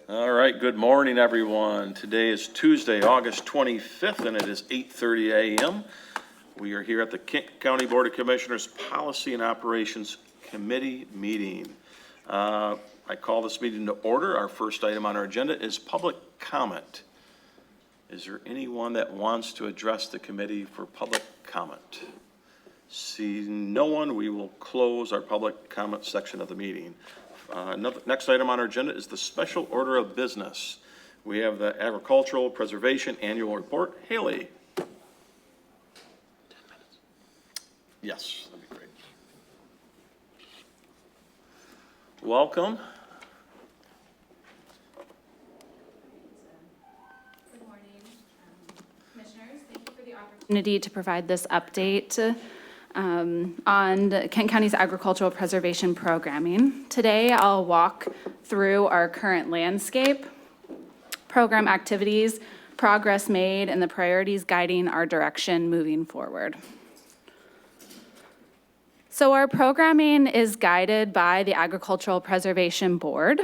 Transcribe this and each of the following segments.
All right, good morning, everyone. Today is Tuesday, August 25th, and it is 8:30 a.m. We are here at the Kent County Board of Commissioners Policy and Operations Committee meeting. I call this meeting to order. Our first item on our agenda is public comment. Is there anyone that wants to address the committee for public comment? Seeing no one, we will close our public comment section of the meeting. Next item on our agenda is the special order of business. We have the Agricultural Preservation Annual Report. Haley. 10 minutes. Yes, that'd be great. Welcome. Good morning, Commissioners. Thank you for the opportunity to provide this update on Kent County's agricultural preservation programming. Today, I'll walk through our current landscape, program activities, progress made, and the priorities guiding our direction moving forward. So our programming is guided by the Agricultural Preservation Board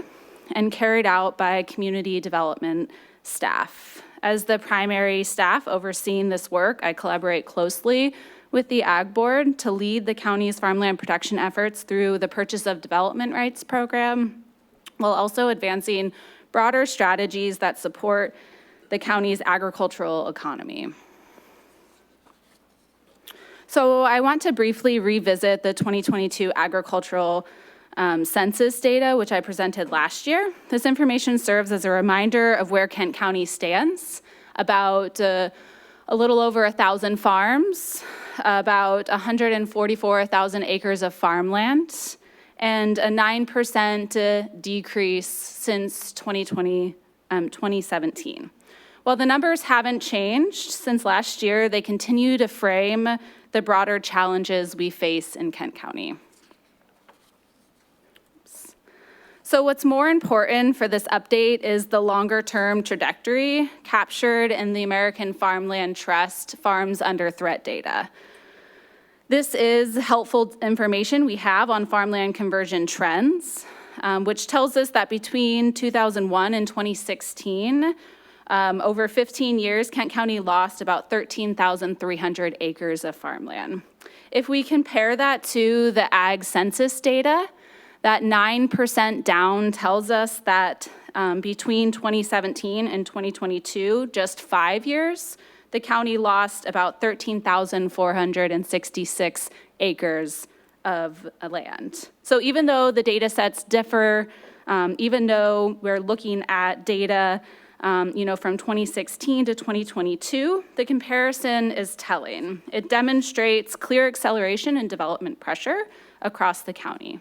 and carried out by community development staff. As the primary staff overseeing this work, I collaborate closely with the Ag Board to lead the county's farmland protection efforts through the Purchase of Development Rights program, while also advancing broader strategies that support the county's agricultural economy. So I want to briefly revisit the 2022 agricultural census data, which I presented last year. This information serves as a reminder of where Kent County stands, about a little over 1,000 farms, about 144,000 acres of farmland, and a 9% decrease since 2017. While the numbers haven't changed since last year, they continue to frame the broader challenges we face in Kent County. So what's more important for this update is the longer-term trajectory captured in the American Farmland Trust Farms Under Threat data. This is helpful information we have on farmland conversion trends, which tells us that between 2001 and 2016, over 15 years, Kent County lost about 13,300 acres of farmland. If we compare that to the ag census data, that 9% down tells us that between 2017 and 2022, just 5 years, the county lost about 13,466 acres of land. So even though the data sets differ, even though we're looking at data from 2016 to 2022, the comparison is telling. It demonstrates clear acceleration and development pressure across the county.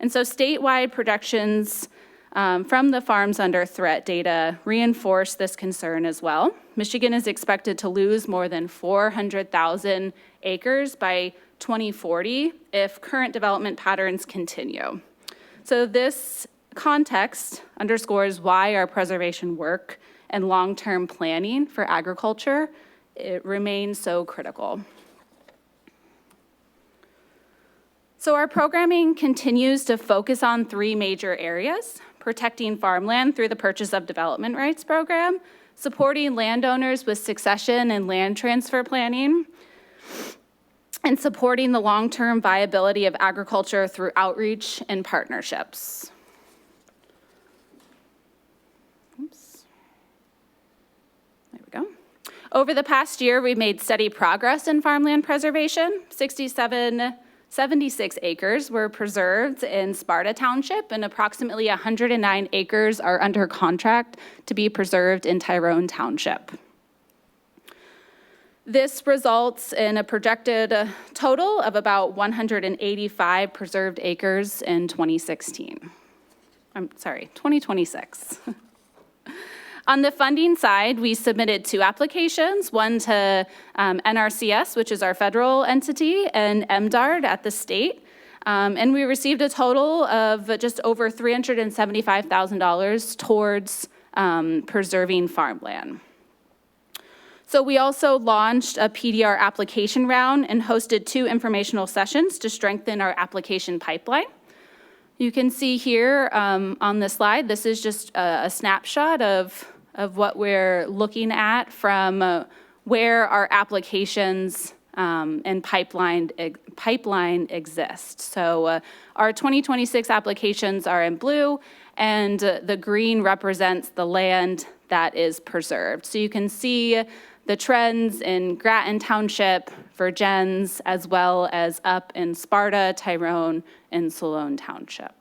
And so statewide projections from the Farms Under Threat data reinforce this concern as well. Michigan is expected to lose more than 400,000 acres by 2040 if current development patterns continue. So this context underscores why our preservation work and long-term planning for agriculture, it remains so critical. So our programming continues to focus on 3 major areas: protecting farmland through the Purchase of Development Rights program, supporting landowners with succession and land transfer planning, and supporting the long-term viability of agriculture through outreach and partnerships. Oops. There we go. Over the past year, we've made steady progress in farmland preservation. 76 acres were preserved in Sparta Township, and approximately 109 acres are under contract to be preserved in Tyrone Township. This results in a projected total of about 185 preserved acres in 2026. On the funding side, we submitted 2 applications, one to NRCS, which is our federal entity, and MDARD at the state. And we received a total of just over $375,000 towards preserving farmland. So we also launched a PDR application round and hosted 2 informational sessions to strengthen our application pipeline. You can see here on the slide, this is just a snapshot of what we're looking at from where our applications and pipeline exist. So our 2026 applications are in blue, and the green represents the land that is preserved. So you can see the trends in Grattan Township, Vergennes, as well as up in Sparta, Tyrone, and Salone Township.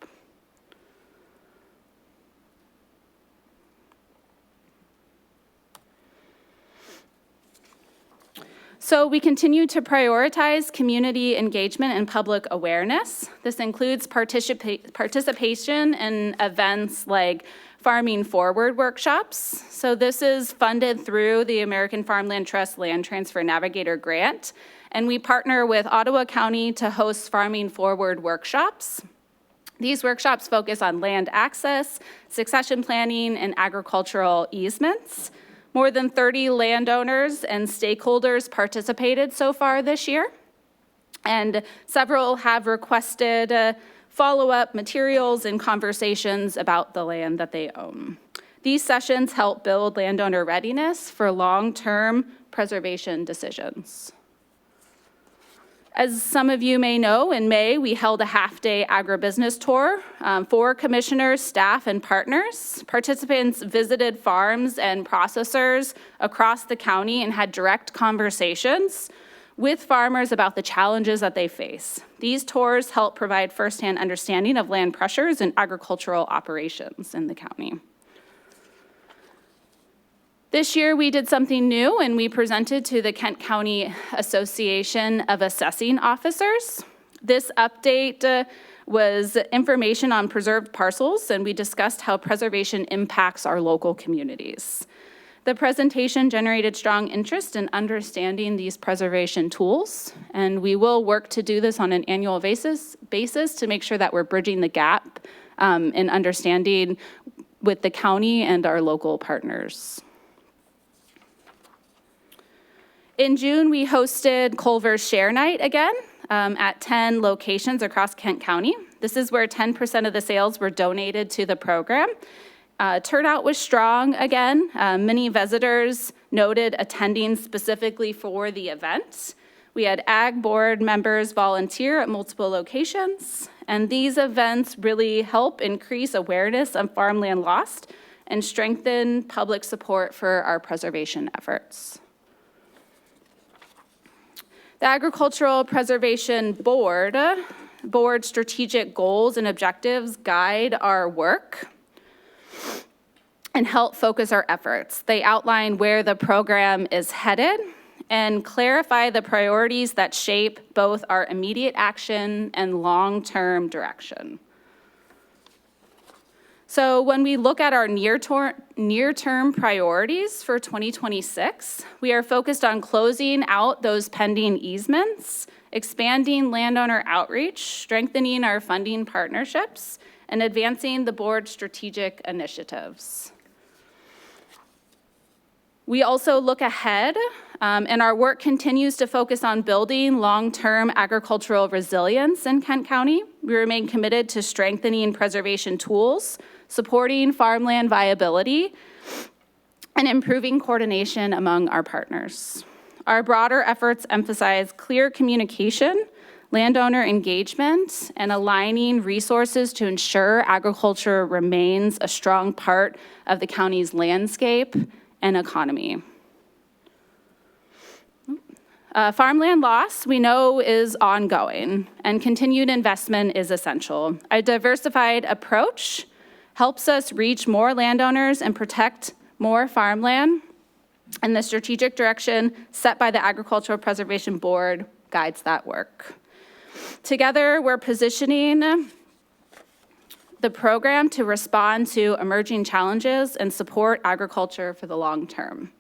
So we continue to prioritize community engagement and public awareness. This includes participation in events like Farming Forward workshops. So this is funded through the American Farmland Trust Land Transfer Navigator Grant, and we partner with Ottawa County to host Farming Forward workshops. These workshops focus on land access, succession planning, and agricultural easements. More than 30 landowners and stakeholders participated so far this year, and several have requested follow-up materials and conversations about the land that they own. These sessions help build landowner readiness for long-term preservation decisions. As some of you may know, in May, we held a half-day agribusiness tour for commissioners, staff, and partners. Participants visited farms and processors across the county and had direct conversations with farmers about the challenges that they face. These tours help provide firsthand understanding of land pressures and agricultural operations in the county. This year, we did something new, and we presented to the Kent County Association of Assessing Officers. This update was information on preserved parcels, and we discussed how preservation impacts our local communities. The presentation generated strong interest in understanding these preservation tools, and we will work to do this on an annual basis to make sure that we're bridging the gap in understanding with the county and our local partners. In June, we hosted Culver's Share Night again at 10 locations across Kent County. This is where 10% of the sales were donated to the program. Turnout was strong again. Many visitors noted attending specifically for the event. We had Ag Board members volunteer at multiple locations, and these events really help increase awareness of farmland lost and strengthen public support for our preservation efforts. The Agricultural Preservation Board strategic goals and objectives guide our work and help focus our efforts. They outline where the program is headed and clarify the priorities that shape both our immediate action and long-term direction. So when we look at our near-term priorities for 2026, we are focused on closing out those pending easements, expanding landowner outreach, strengthening our funding partnerships, and advancing the board's strategic initiatives. We also look ahead, and our work continues to focus on building long-term agricultural resilience in Kent County. We remain committed to strengthening preservation tools, supporting farmland viability, and improving coordination among our partners. Our broader efforts emphasize clear communication, landowner engagement, and aligning resources to ensure agriculture remains a strong part of the county's landscape and economy. Farmland loss, we know, is ongoing, and continued investment is essential. A diversified approach helps us reach more landowners and protect more farmland, and the strategic direction set by the Agricultural Preservation Board guides that work. Together, we're positioning the program to respond to emerging challenges and support agriculture for the long term.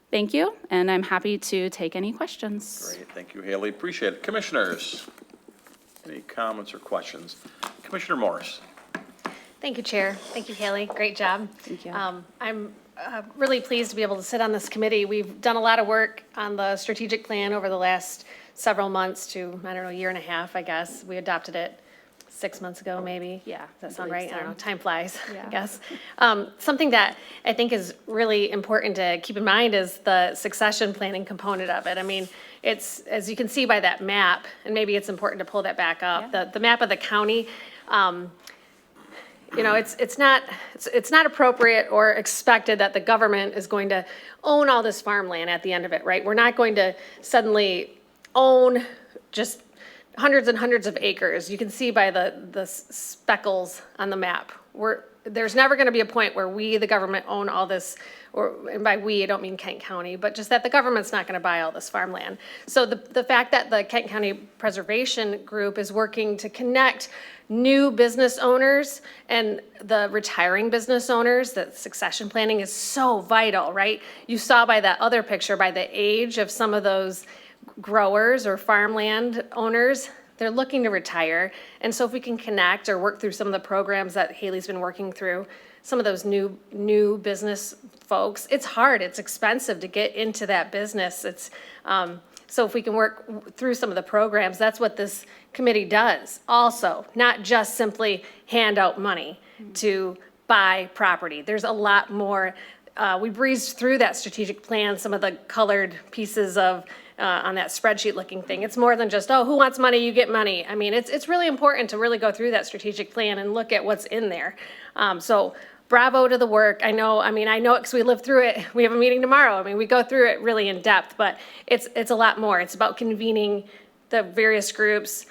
Thank you, and I'm happy to take any questions. Great, thank you, Haley. Appreciate it. Commissioners, any comments or questions? Commissioner Morris. Thank you, Chair. Thank you, Haley. Great job. Thank you. I'm really pleased to be able to sit on this committee. We've done a lot of work on the strategic plan over the last several months to, I don't know, a year and a half, I guess. We adopted it 6 months ago, maybe. Yeah, Does that I sound believe right? I don't so. know, time flies, I Yeah. guess. Something that I think is really important to keep in mind is the succession planning component of it. I mean, it's, as you can see by that map, and maybe it's important to pull that back up, Yeah. the map of the county, you know, it's not appropriate or expected that the government is going to own all this farmland at the end of it, right? We're not going to suddenly own just hundreds and hundreds of acres. You can see by the speckles on the map. There's never gonna be a point where we, the government, own all this, and by we, I don't mean Kent County, but just that the government's not gonna buy all this farmland. So the fact that the Kent County Preservation Group is working to connect new business owners and the retiring business owners, that succession planning is so vital, right? You saw by that other picture, by the age of some of those growers or farmland owners, they're looking to retire. And so if we can connect or work through some of the programs that Haley's been working through, some of those new business folks, it's hard, it's expensive to get into that business. It's, so if we can work through some of the programs, that's what this committee does. Also, not just simply hand out money to buy property. There's a lot more. We breezed through that strategic plan, some of the colored pieces of, on that spreadsheet looking thing. It's more than just, oh, who wants money, you get money. I mean, it's really important to really go through that strategic plan and look at what's in there. So bravo to the work. I know it because we lived through it. We have a meeting tomorrow. I mean, we go through it really in depth, but it's a lot more. It's about convening the various groups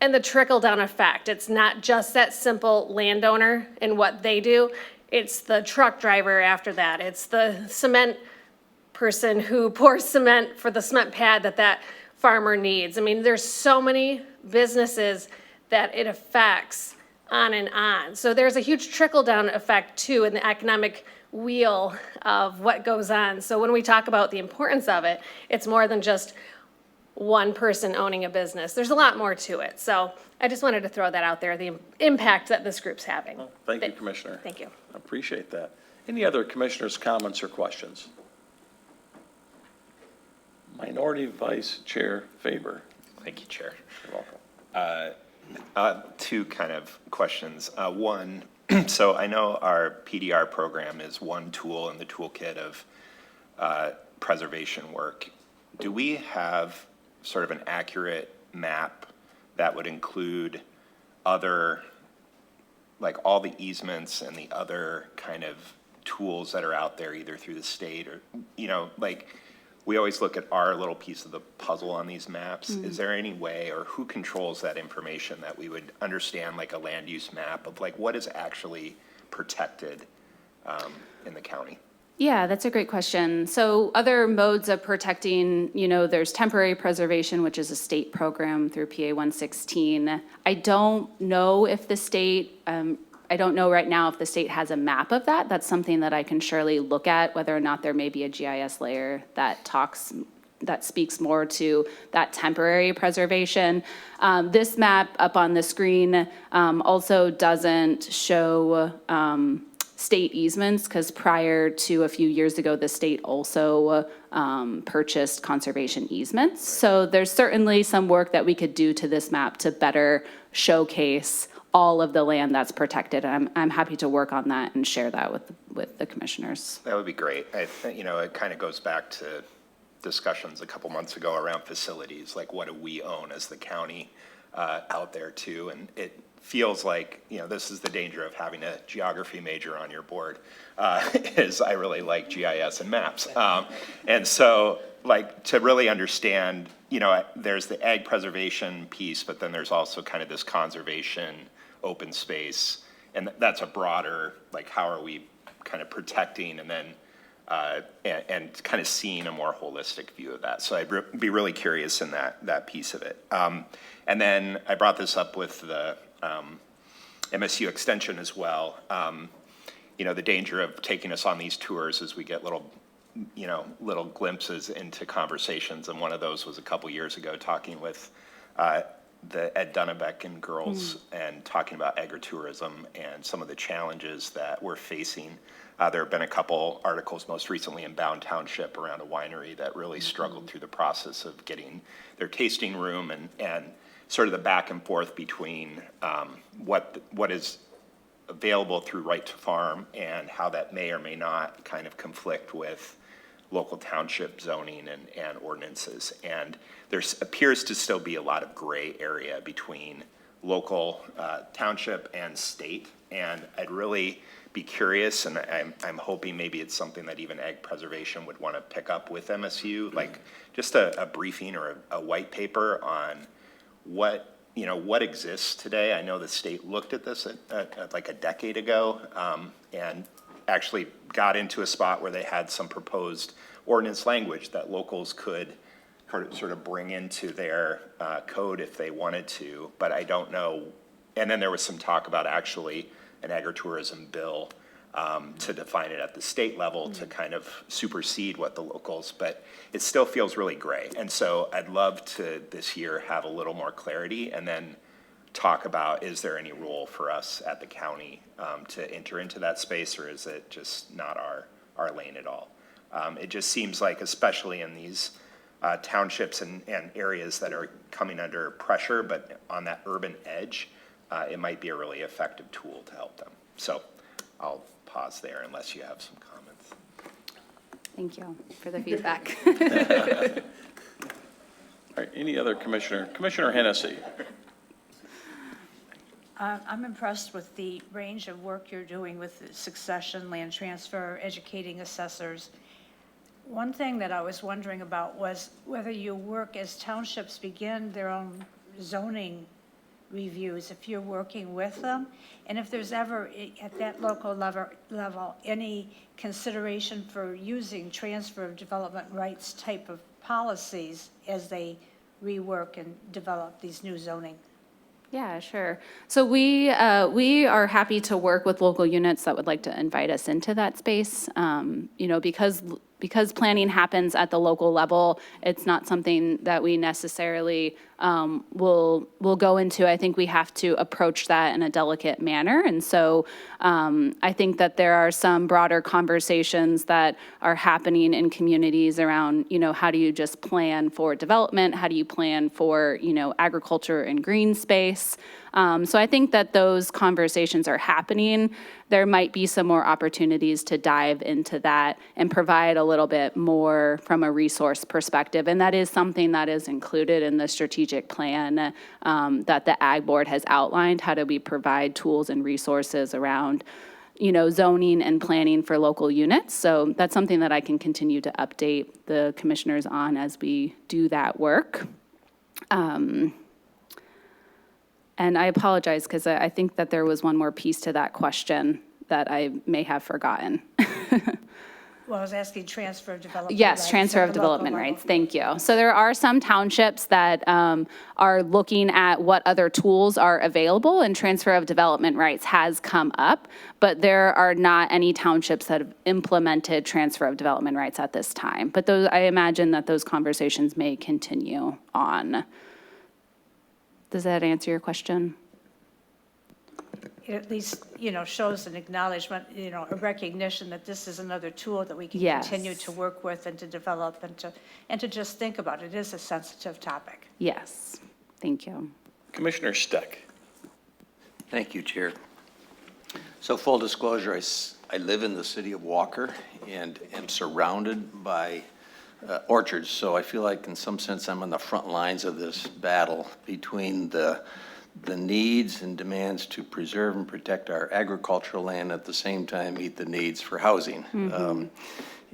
and the trickle down effect. It's not just that simple landowner and what they do. It's the truck driver after that. It's the cement person who pours cement for the cement pad that farmer needs. I mean, there's so many businesses that it affects on and on. So there's a huge trickle down effect too in the economic wheel of what goes on. So when we talk about the importance of it, it's more than just one person owning a business. There's a lot more to it. So I just wanted to throw that out there, the impact that this group's having. Thank you, Commissioner. Thank you. I appreciate that. Any other commissioners' comments or questions? Minority Vice Chair Faber. Thank you, Chair. You're welcome. Two kind of questions. One, so I know our PDR program is one tool in the toolkit of preservation work. Do we have sort of an accurate map that would include other, like all the easements and the other kind of tools that are out there, either through the state or, like, we always look at our little piece of the puzzle on these maps. Is there any way, or who controls that information that we would understand, like a land use map of like what is actually protected in the county? Yeah, that's a great question. So other modes of protecting, there's temporary preservation, which is a state program through PA 116. I don't know if the state, I don't know right now if the state has a map of that. That's something that I can surely look at, whether or not there may be a GIS layer that speaks more to that temporary preservation. This map up on the screen also doesn't show state easements, because prior to a few years ago, the state also purchased conservation easements. So there's certainly some work that we could do to this map to better showcase all of the land that's protected. I'm happy to work on that and share that with the commissioners. That would be great. I think, it kind of goes back to discussions a couple months ago around facilities, like what do we own as the county out there too? And it feels like, this is the danger of having a geography major on your board, is I really like GIS and maps. And so, like, to really understand, there's the ag preservation piece, but then there's also kind of this conservation, open space, and that's a broader, like, how are we kind of protecting and then and kind of seeing a more holistic view of that. So I'd be really curious in that piece of it. And then I brought this up with the MSU extension as well. The danger of taking us on these tours is we get little glimpses into conversations. And one of those was a couple years ago talking with the Ed Dunnebeck and girls and talking about agritourism and some of the challenges that we're facing. There have been a couple articles, most recently in Bound Township, around a winery that really struggled through the process of getting their tasting room and sort of the back and forth between what is available through right to farm and how that may or may not kind of conflict with local township zoning and ordinances. And there appears to still be a lot of gray area between local township and state. And I'd really be curious, and I'm hoping maybe it's something that even Ag Preservation would want to pick up with MSU, like just a briefing or a white paper on what exists today. I know the state looked at this at like a decade ago, and actually got into a spot where they had some proposed ordinance language that locals could sort of bring into their code if they wanted to, but I don't know. And then there was some talk about actually an agritourism bill to define it at the state level to kind of supersede what the locals, but it still feels really gray. And so I'd love to this year have a little more clarity and then talk about, is there any role for us at the county to enter into that space, or is it just not our lane at all? It just seems like, especially in these townships and areas that are coming under pressure, but on that urban edge, it might be a really effective tool to help them. So I'll pause there unless you have some comments. Thank you for the feedback. All right, any other commissioner? Commissioner Hennessy. I'm impressed with the range of work you're doing with succession, land transfer, educating assessors. One thing that I was wondering about was whether you work as townships begin their own zoning reviews, if you're working with them, and if there's ever at that local level any consideration for using transfer of development rights type of policies as they rework and develop these new zoning. Yeah, sure. So we are happy to work with local units that would like to invite us into that space. Because planning happens at the local level, it's not something that we necessarily will go into. I think we have to approach that in a delicate manner. And so I think that there are some broader conversations that are happening in communities around, how do you just plan for development? How do you plan for, agriculture and green space? So I think that those conversations are happening. There might be some more opportunities to dive into that and provide a little bit more from a resource perspective. And that is something that is included in the strategic plan that the Ag Board has outlined. How do we provide tools and resources around, zoning and planning for local units? So that's something that I can continue to update the commissioners on as we do that work. And I apologize because I think that there was one more piece to that question that I may have forgotten. Well, I was asking transfer of development rights. Yes, transfer of development rights, thank you. So there are some townships that are looking at what other tools are available, and transfer of development rights has come up, but there are not any townships that have implemented transfer of development rights at this time. But I imagine that those conversations may continue on. Does that answer your question? It at least, shows an acknowledgement, a recognition that this is another tool that we can Yes. continue to work with and to develop and to just think about. It is a sensitive topic. Yes, thank you. Commissioner Steck. Thank you, Chair. So full disclosure, I live in the city of Walker and am surrounded by orchards. So I feel like in some sense I'm on the front lines of this battle between the needs and demands to preserve and protect our agricultural land, at the same time meet the needs for housing.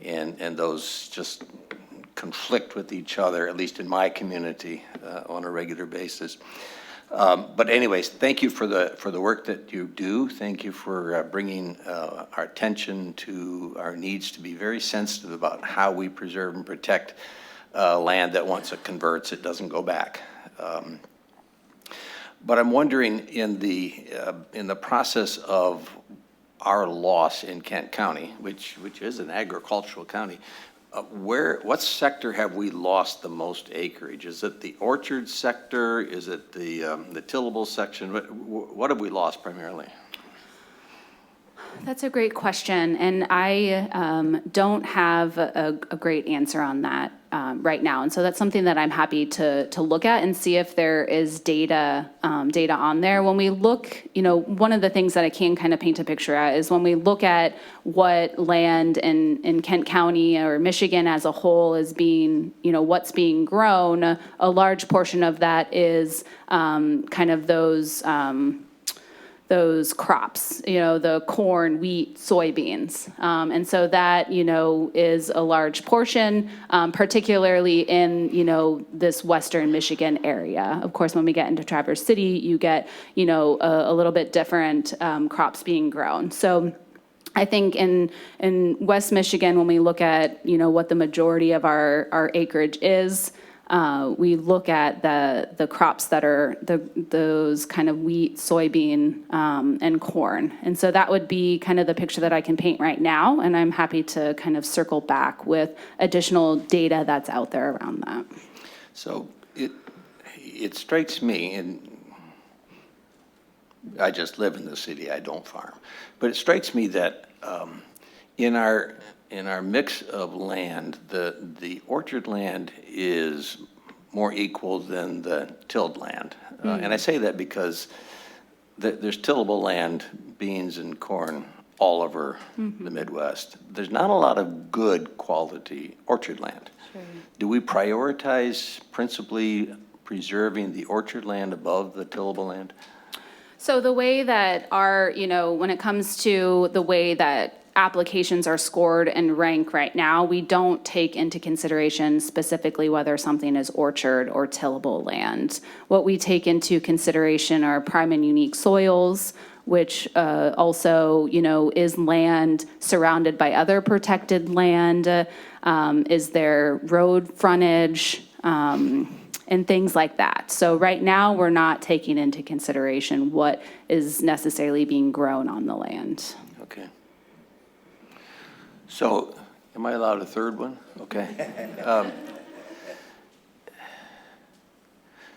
And those just conflict with each other, at least in my community, on a regular basis. But anyways, thank you for the work that you do. Thank you for bringing our attention to our needs to be very sensitive about how we preserve and protect land that once it converts, it doesn't go back. But I'm wondering, in the process of our loss in Kent County, which is an agricultural county, what sector have we lost the most acreage? Is it the orchard sector? Is it the tillable section? What have we lost primarily? That's a great question, and I don't have a great answer on that right now. And so that's something that I'm happy to look at and see if there is data on there. When we look, one of the things that I can kind of paint a picture at is when we look at what land in Kent County or Michigan as a whole is being, what's being grown, a large portion of that is kind of those crops, the corn, wheat, soybeans. And so that, is a large portion, particularly in, this Western Michigan area. Of course, when we get into Traverse City, you get, a little bit different crops being grown. So I think in West Michigan, when we look at, what the majority of our acreage is, we look at the crops that are those kind of wheat, soybean, and corn. And so that would be kind of the picture that I can paint right now. And I'm happy to kind of circle back with additional data that's out there around that. So it strikes me, and I just live in the city, I don't farm, but it strikes me that in our mix of land, the orchard land is more equal than the tilled land. And I say that because there's tillable land, beans and corn, all over the Midwest. There's not a lot of good quality orchard land. Sure. Do we prioritize principally preserving the orchard land above the tillable land? So the way that when it comes to the way that applications are scored and ranked right now, we don't take into consideration specifically whether something is orchard or tillable land. What we take into consideration are prime and unique soils, which also, is land surrounded by other protected land, is there road frontage, and things like that. So right now, we're not taking into consideration what is necessarily being grown on the land. Okay. So, am I allowed a third one? Okay.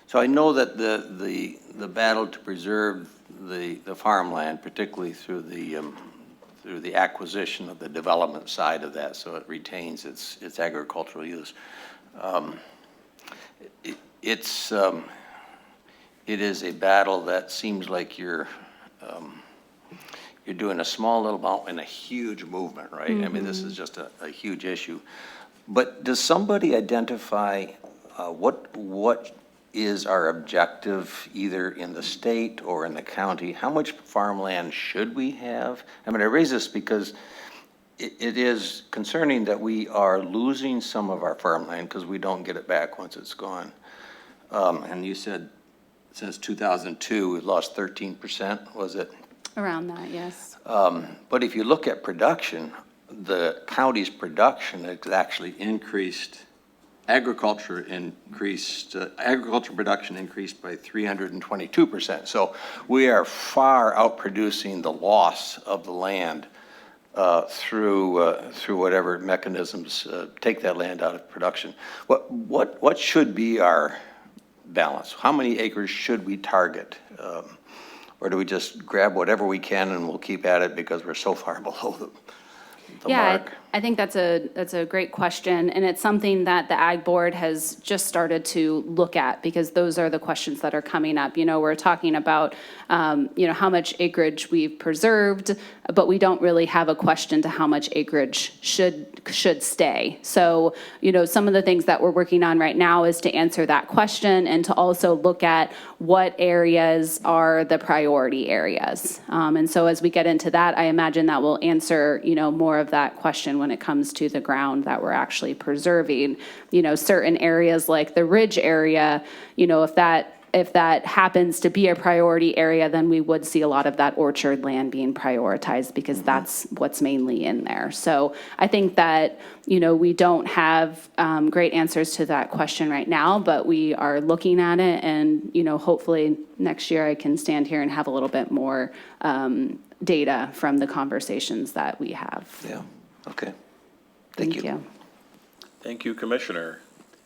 So I know that the battle to preserve the farmland, particularly through the acquisition of the development side of that, so it retains its agricultural use. It is a battle that seems like you're doing a small little amount in a huge movement, right? I mean, this is just a huge issue. But does somebody identify what is our objective, either in the state or in the county? How much farmland should we have? I mean, I raise this because it is concerning that we are losing some of our farmland because we don't get it back once it's gone. And you said since 2002, we've lost 13%, was it? Around that, yes. But if you look at production, the county's production has actually increased. Agriculture production increased by 322%. So we are far outproducing the loss of the land through whatever mechanisms take that land out of production. What should be our balance? How many acres should we target? Or do we just grab whatever we can and we'll keep at it because we're so far below the mark? I think that's a great question, and it's something that the Ag Board has just started to look at because those are the questions that are coming up. We're talking about how much acreage we've preserved, but we don't really have a question to how much acreage should stay. So, some of the things that we're working on right now is to answer that question and to also look at what areas are the priority areas. And so as we get into that, I imagine that will answer, more of that question when it comes to the ground that we're actually preserving. Certain areas like the ridge area, if that happens to be a priority area, then we would see a lot of that orchard land being prioritized because that's what's mainly in there. So I think that, we don't have great answers to that question right now, but we are looking at it, and, hopefully next year I can stand here and have a little bit more data from the conversations that we have. Yeah, okay. Thank you. Thank you, Commissioner.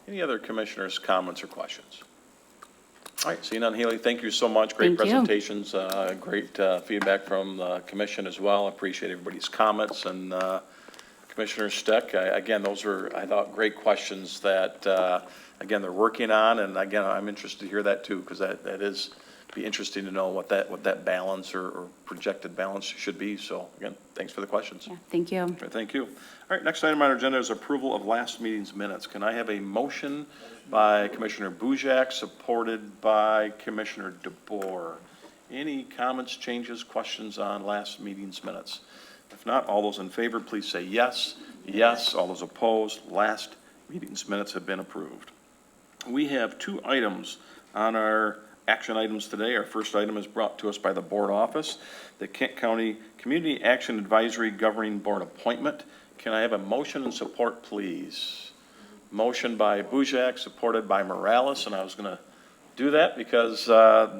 Any other commissioners' comments or questions? All right, seeing none, Haley, thank you so much. Great Thank you. presentations, great feedback from the commission as well. Appreciate everybody's comments. And Commissioner Steck, again, those were, I thought, great questions that, again, they're working on. And again, I'm interested to hear that too, because that is, be interesting to know what that balance or projected balance should be. So again, thanks for the questions. Yeah, thank you. All right, thank you. All right, next item on our agenda is approval of last meeting's minutes. Can I have a motion by Commissioner Bujak, supported by Commissioner DeBoer? Any comments, changes, questions on last meeting's minutes? If not, all those in favor, please say yes. Yes. All those opposed, last meeting's minutes have been approved. We have two items on our action items today. Our first item is brought to us by the board office, the Kent County Community Action Advisory Governing Board appointment. Can I have a motion and support, please? Motion by Bujak, supported by Morales, and I was going to do that because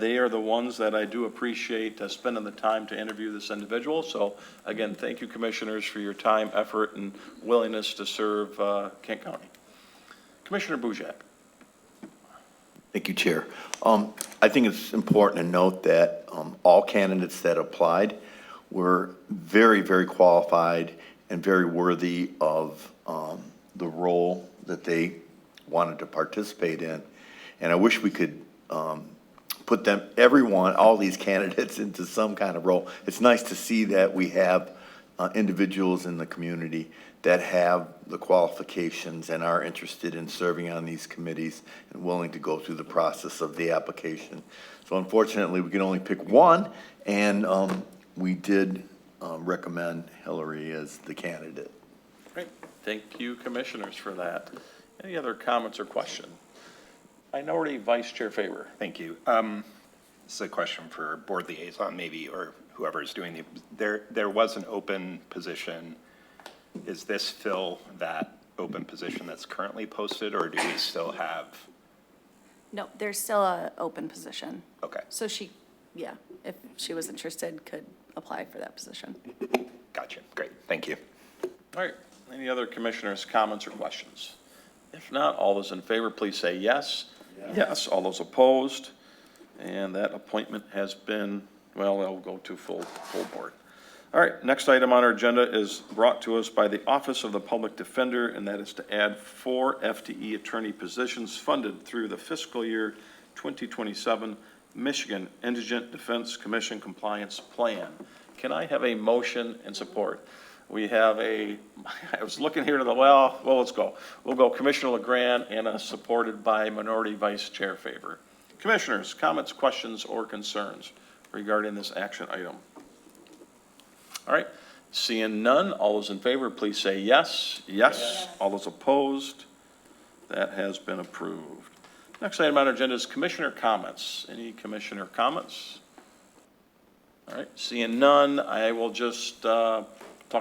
they are the ones that I do appreciate spending the time to interview this individual. So again, thank you, commissioners, for your time, effort, and willingness to serve Kent County. Commissioner Bujak. Thank you, Chair. I think it's important to note that all candidates that applied were very, very qualified and very worthy of the role that they wanted to participate in. And I wish we could put them, everyone, all these candidates into some kind of role. It's nice to see that we have individuals in the community that have the qualifications and are interested in serving on these committees and willing to go through the process of the application. So unfortunately, we can only pick one, and we did recommend Hillary as the candidate. Great. Thank you, commissioners, for that. Any other comments or questions? Minority Vice Chair Faber. Thank you. This is a question for board liaison maybe, or whoever is doing there was an open position. Is this fill that open position that's currently posted, or do we still have? No, there's still a open position. Okay, So she, yeah, if she was interested, could apply for that position. gotcha. Great. Thank you. All right. Any other commissioners' comments or questions? If not, all those in favor, please say yes. Yes. All those opposed? And that appointment has been, well, it'll go to full board. All right, next item on our agenda is brought to us by the Office of the Public Defender, and that is to add 4 FTE attorney positions funded through the fiscal year 2027 Michigan Indigent Defense Commission Compliance Plan. Can I have a motion and support? We have I was looking here to the, well, let's go. We'll go Commissioner LeGrand and supported by Minority Vice Chair Faber. Commissioners, comments, questions, or concerns regarding this action item? All right, seeing none, all those in favor, please say yes. Yes. All those opposed? That has been approved. Next item on our agenda is commissioner comments. Any commissioner comments? All right, seeing none, I will just talk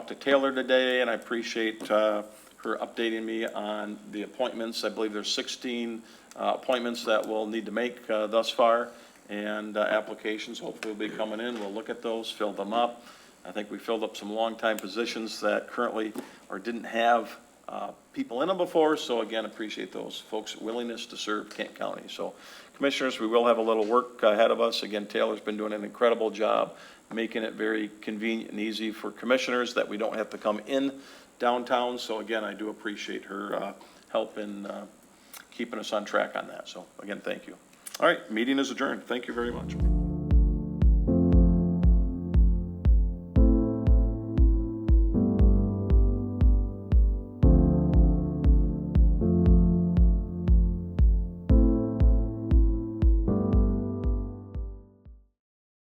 to Taylor today, and I appreciate her updating me on the appointments. I believe there's 16 appointments that we'll need to make thus far, and applications hopefully will be coming in. We'll look at those, fill them up. I think we filled up some long-time positions that currently or didn't have people in them before. So again, appreciate those folks' willingness to serve Kent County. So commissioners, we will have a little work ahead of us. Again, Taylor's been doing an incredible job making it very convenient and easy for commissioners that we don't have to come in downtown. So again, I do appreciate her help in keeping us on track on that. So again, thank you. All right, meeting is adjourned. Thank you very much.